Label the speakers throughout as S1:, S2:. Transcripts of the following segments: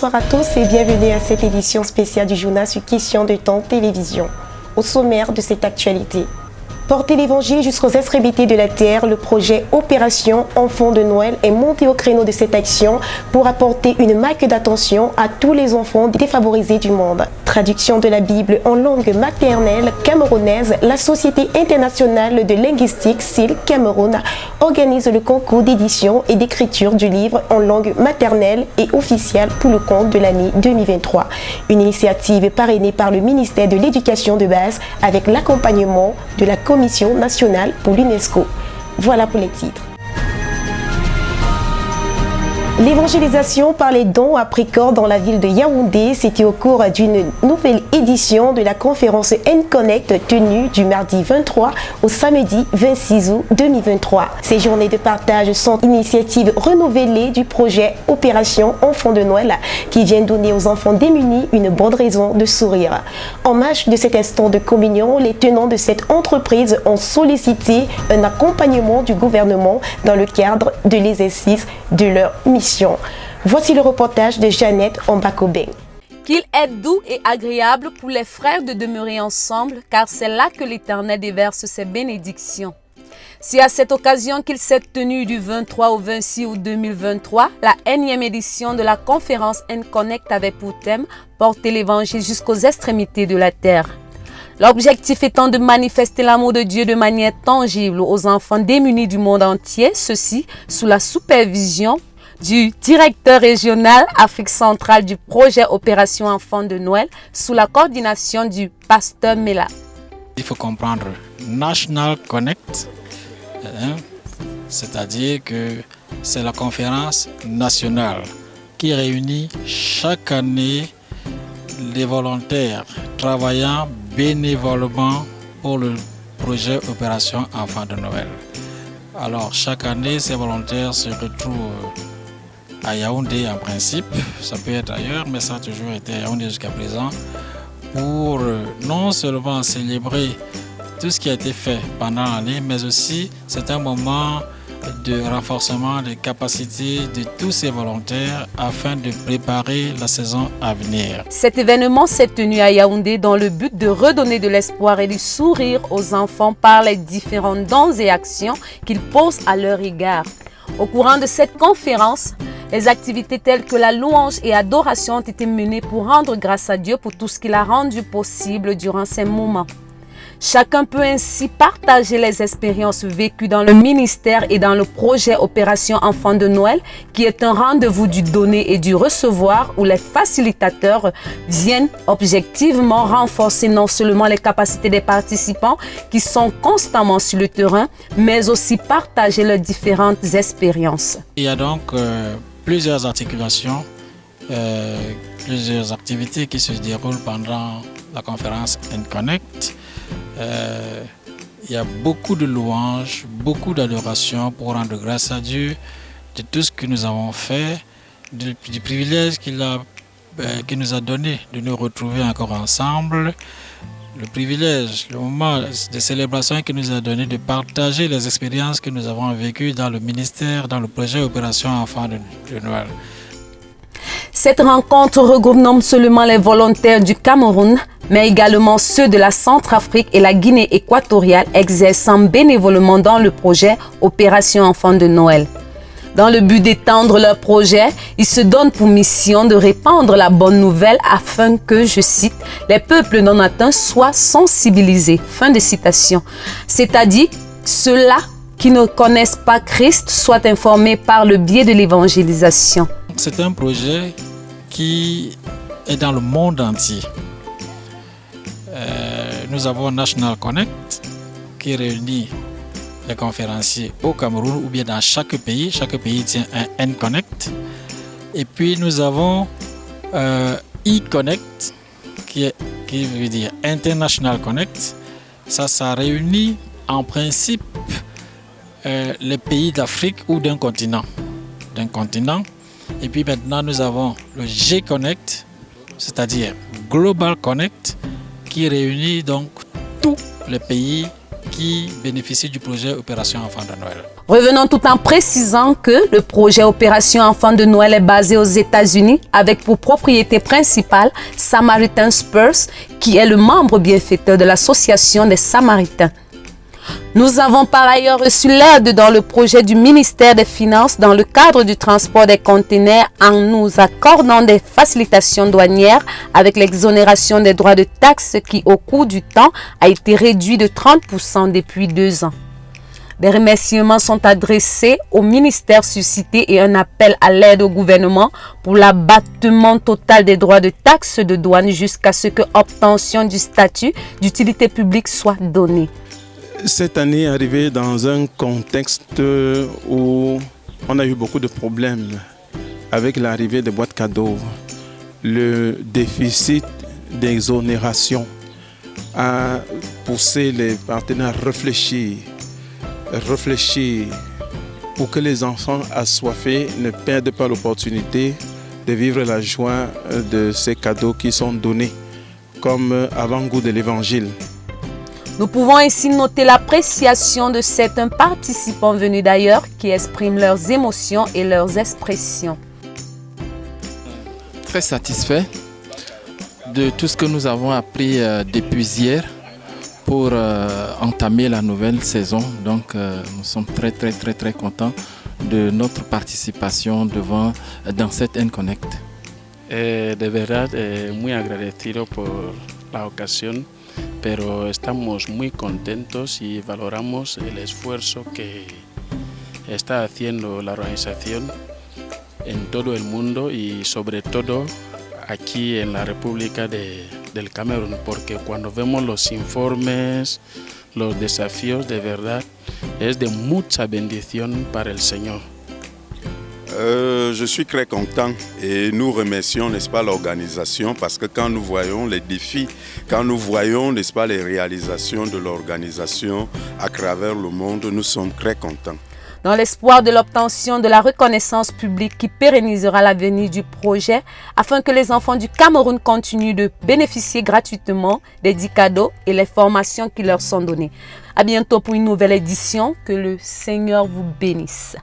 S1: bonsoir à tous et bienvenue à cette édition spéciale du journal sur Question de temps télévision. Au sommaire de cette actualité. Porter l'évangile jusqu'aux extrémités de la terre, le projet Opération Enfants de Noël est monté au créneau de cette action pour apporter une marque d'attention à tous les enfants défavorisés du monde. Traduction de la Bible en langue maternelle camerounaise, la Société internationale de linguistique SIL Cameroun organise le concours d'édition et d'écriture du livre en langue maternelle et officielle pour le compte de l'année 2023. Une initiative parrainée par le ministère de l'Éducation de base avec l'accompagnement de la Commission nationale pour l'UNESCO. Voilà pour les titres. L'évangélisation par les dons a pris corps dans la ville de Yaoundé. C'était au cours d'une nouvelle édition de la conférence N-Connect tenue du mardi 23 au samedi 26 août 2023. Ces journées de partage sont initiatives renouvelées du projet Opération Enfants de Noël qui vient donner aux enfants démunis une bonne raison de sourire. En marge de cet instant de communion, les tenants de cette entreprise ont sollicité un accompagnement du gouvernement dans le cadre de l'exercice de leur mission. Voici le reportage de Jeannette Ombakobeng.
S2: Qu'il est doux et agréable pour les frères de demeurer ensemble, car c'est là que l'Éternel déverse ses bénédictions. C'est à cette occasion qu'il s'est tenu du 23 au 26 août 2023, la énième édition de la conférence N-Connect avait pour thème « Porter l'évangile jusqu'aux extrémités de la terre ». L'objectif étant de manifester l'amour de Dieu de manière tangible aux enfants démunis du monde entier, ceci sous la supervision du directeur régional Afrique centrale du projet Opération Enfants de Noël sous la coordination du pasteur Mela.
S3: Il faut comprendre National Connect, c'est-à-dire que c'est la conférence nationale qui réunit chaque année les volontaires travaillant bénévolement pour le projet Opération Enfants de Noël. Alors chaque année, ces volontaires se retrouvent à Yaoundé en principe, ça peut être ailleurs, mais ça a toujours été à Yaoundé jusqu'à présent, pour non seulement célébrer tout ce qui a été fait pendant l'année, mais aussi c'est un moment de renforcement des capacités de tous ces volontaires afin de préparer la saison à venir.
S2: Cet événement s'est tenu à Yaoundé dans le but de redonner de l'espoir et du sourire aux enfants par les différents dons et actions qu'ils posent à leur égard. Au courant de cette conférence, les activités telles que la louange et adoration ont été menées pour rendre grâce à Dieu pour tout ce qu'il a rendu possible durant ces moments. Chacun peut ainsi partager les expériences vécues dans le ministère et dans le projet Opération Enfants de Noël, qui est un rendez-vous du donner et du recevoir où les facilitateurs viennent objectivement renforcer non seulement les capacités des participants qui sont constamment sur le terrain, mais aussi partager leurs différentes expériences.
S3: Il y a donc plusieurs articulations, plusieurs activités qui se déroulent pendant la conférence N-Connect. Il y a beaucoup de louanges, beaucoup d'adoration pour rendre grâce à Dieu de tout ce que nous avons fait, du privilège qu'il nous a donné de nous retrouver encore ensemble, le privilège, le moment de célébration qu'il nous a donné de partager les expériences que nous avons vécues dans le ministère, dans le projet Opération Enfants de Noël.
S2: Cette rencontre regroupe non seulement les volontaires du Cameroun, mais également ceux de la Centrafrique et la Guinée équatoriale exerçant bénévolement dans le projet Opération Enfants de Noël. Dans le but d'étendre leur projet, ils se donnent pour mission de répandre la bonne nouvelle afin que, je cite, les peuples non atteints soient sensibilisés. Fin de citation. C'est-à-dire ceux-là qui ne connaissent pas Christ soient informés par le biais de l'évangélisation.
S3: C'est un projet qui est dans le monde entier. Nous avons National Connect qui réunit les conférenciers au Cameroun ou bien dans chaque pays tient un N-Connect. Et puis nous avons E-Connect qui veut dire International Connect. Ça réunit en principe les pays d'Afrique ou d'un continent. Et puis maintenant nous avons le G-Connect, c'est-à-dire Global Connect, qui réunit donc tous les pays qui bénéficient du projet Opération Enfant de Noël.
S2: Revenons tout en précisant que le projet Opération Enfant de Noël est basé aux États-Unis avec pour propriété principale Samaritan Spurs, qui est le membre bienfaiteur de l'Association des Samaritains. Nous avons par ailleurs reçu l'aide dans le projet du ministère des Finances dans le cadre du transport des conteneurs en nous accordant des facilitations douanières avec l'exonération des droits de taxes qui au cours du temps a été réduit de 30% depuis 2 ans. Des remerciements sont adressés au ministère suscité et un appel à l'aide au gouvernement pour l'abattement total des droits de taxes de douane jusqu'à ce que obtention du statut d'utilité publique soit donnée.
S4: Cette année est arrivée dans un contexte où on a eu beaucoup de problèmes avec l'arrivée des boîtes cadeaux. Le déficit d'exonération a poussé les partenaires à réfléchir pour que les enfants assoiffés ne perdent pas l'opportunité de vivre la joie de ces cadeaux qui sont donnés comme avant-goût de l'Évangile.
S2: Nous pouvons ainsi noter l'appréciation de certains participants venus d'ailleurs qui expriment leurs émotions et leurs expressions.
S5: Très satisfait de tout ce que nous avons appris depuis hier pour entamer la nouvelle saison. Donc nous sommes très contents de notre participation dans cette N-Connect.
S6: De verdad, muy agradecido por la ocasión. Pero estamos muy contentos y valoramos el esfuerzo que está haciendo la organización en todo el mundo y sobre todo aquí en la República del Camerún, porque cuando vemos los informes, los desafíos, de verdad es de mucha bendición para el Señor.
S7: Je suis très content et nous remercions, n'est-ce pas, l'organisation parce que quand nous voyons les défis, quand nous voyons, n'est-ce pas, les réalisations de l'organisation à travers le monde, nous sommes très contents.
S2: Dans l'espoir de l'obtention de la reconnaissance publique qui pérennisera l'avenir du projet afin que les enfants du Cameroun continuent de bénéficier gratuitement des 10 cadeaux et les formations qui leur sont données. À bientôt pour une nouvelle édition. Que le Seigneur vous bénisse.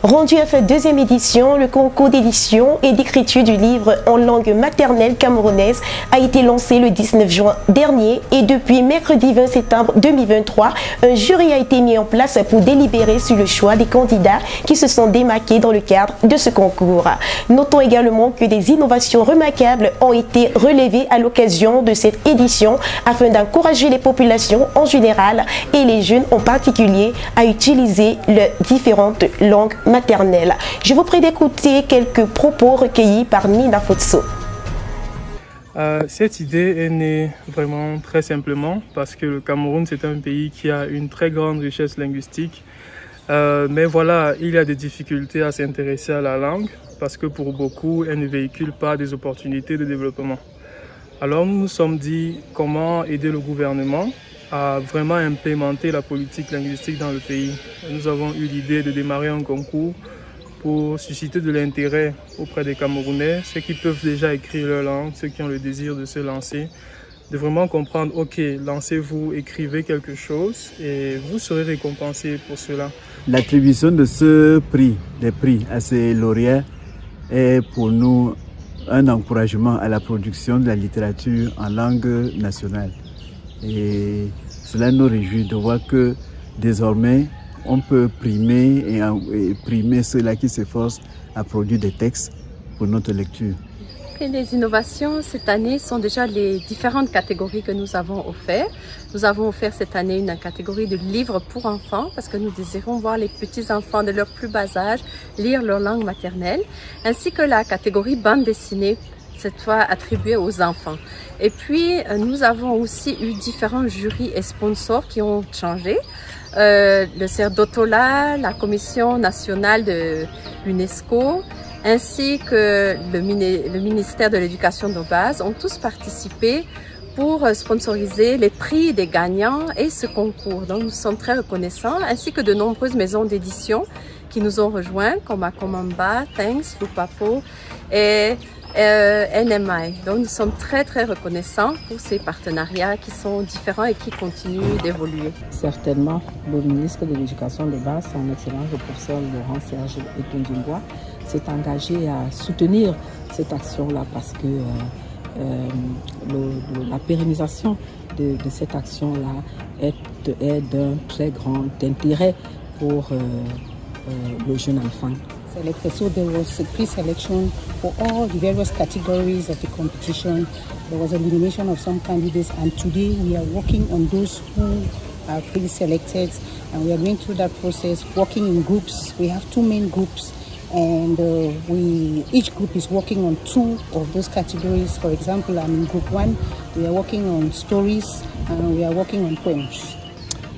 S1: Rendu à cette 2e édition, le concours d'édition et d'écriture du livre en langue maternelle camerounaise a été lancé le 19 juin dernier et depuis mercredi 20 septembre 2023, un jury a été mis en place pour délibérer sur le choix des candidats qui se sont démarqués dans le cadre de ce concours. Notons également que des innovations remarquables ont été relevées à l'occasion de cette édition afin d'encourager les populations en général et les jeunes en particulier à utiliser les différentes langues maternelle. Je vous prie d'écouter quelques propos recueillis par Nina Fotso.
S8: Cette idée est née vraiment très simplement parce que le Cameroun c'est un pays qui a une très grande richesse linguistique. Mais voilà, il y a des difficultés à s'intéresser à la langue parce que pour beaucoup, elle ne véhicule pas des opportunités de développement. Alors nous nous sommes dit comment aider le gouvernement à vraiment implémenter la politique linguistique dans le pays. Nous avons eu l'idée de démarrer un concours pour susciter de l'intérêt auprès des Camerounais, ceux qui peuvent déjà écrire leur langue, ceux qui ont le désir de se lancer, de vraiment comprendre, ok, lancez-vous, écrivez quelque chose et vous serez récompensé pour cela.
S9: L'attribution de ce prix, des prix à ces lauréats, est pour nous un encouragement à la production de la littérature en langue nationale. Et cela nous réjouit de voir que désormais on peut primer et primer ceux-là qui s'efforcent à produire des textes pour notre lecture.
S10: Et les innovations cette année sont déjà les différentes catégories que nous avons offertes. Nous avons offert cette année une catégorie de livres pour enfants parce que nous désirons voir les petits-enfants de leur plus bas âge lire leur langue maternelle, ainsi que la catégorie bande dessinée, cette fois attribuée aux enfants. Et puis, nous avons aussi eu différents jurys et sponsors qui ont changé. Le CERDOTOLA, la Commission nationale de l'UNESCO, ainsi que le ministère de l'Éducation de base ont tous participé pour sponsoriser les prix des gagnants et ce concours. Donc nous sommes très reconnaissants, ainsi que de nombreuses maisons d'édition qui nous ont rejoints, comme Akomamba, Thanks, Lupapo et NMI. Donc nous sommes très reconnaissants pour ces partenariats qui sont différents et qui continuent d'évoluer.
S11: Certainement, le ministre de l'Éducation de base, son excellence le professeur Laurent Serge Etondingwa, s'est engagé à soutenir cette action-là parce que la pérennisation de cette action-là est d'un très grand intérêt pour le jeune enfant.
S12: So there was a pre-selection for all the various categories of the competition. There was elimination of some candidates, and today we are working on those who are pre-selected, and we are going through that process, working in groups. We have 2 main groups, and each group is working on 2 of those categories. For example, I'm in group 1. We are working on stories, and we are working on poems.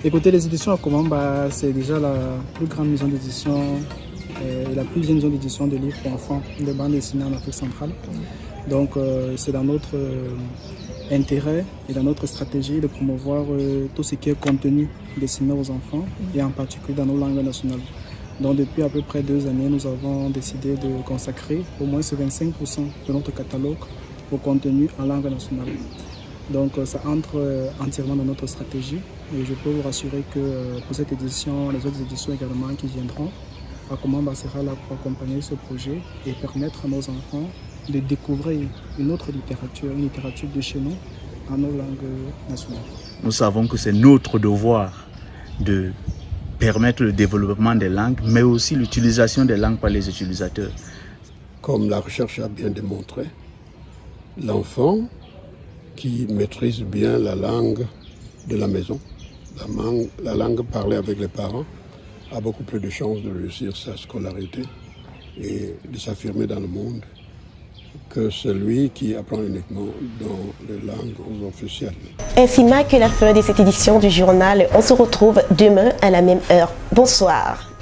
S8: Écoutez, les éditions Akomamba, c'est déjà la plus grande maison d'édition et la plus grande maison d'édition de livres pour enfants de bande dessinée en Afrique centrale. Donc c'est dans notre intérêt et dans notre stratégie de promouvoir tout ce qui est contenu destiné aux enfants et en particulier dans nos langues nationales. Donc depuis à peu près 2 années, nous avons décidé de consacrer au moins 25% de notre catalogue au contenu en langue nationale. Donc ça entre entièrement dans notre stratégie et je peux vous rassurer que pour cette édition, les autres éditions également qui viendront, Akomamba sera là pour accompagner ce projet et permettre à nos enfants de découvrir une autre littérature, une littérature de chez nous, en nos langues nationales.
S9: Nous savons que c'est notre devoir de permettre le développement des langues, mais aussi l'utilisation des langues par les utilisateurs.
S13: Comme la recherche a bien démontré, l'enfant qui maîtrise bien la langue de la maison, la langue parlée avec les parents, a beaucoup plus de chances de réussir sa scolarité et de s'affirmer dans le monde que celui qui apprend uniquement dans les langues officielles.
S1: Ainsi marque la fin de cette édition du journal. On se retrouve demain à la même heure. Bonsoir.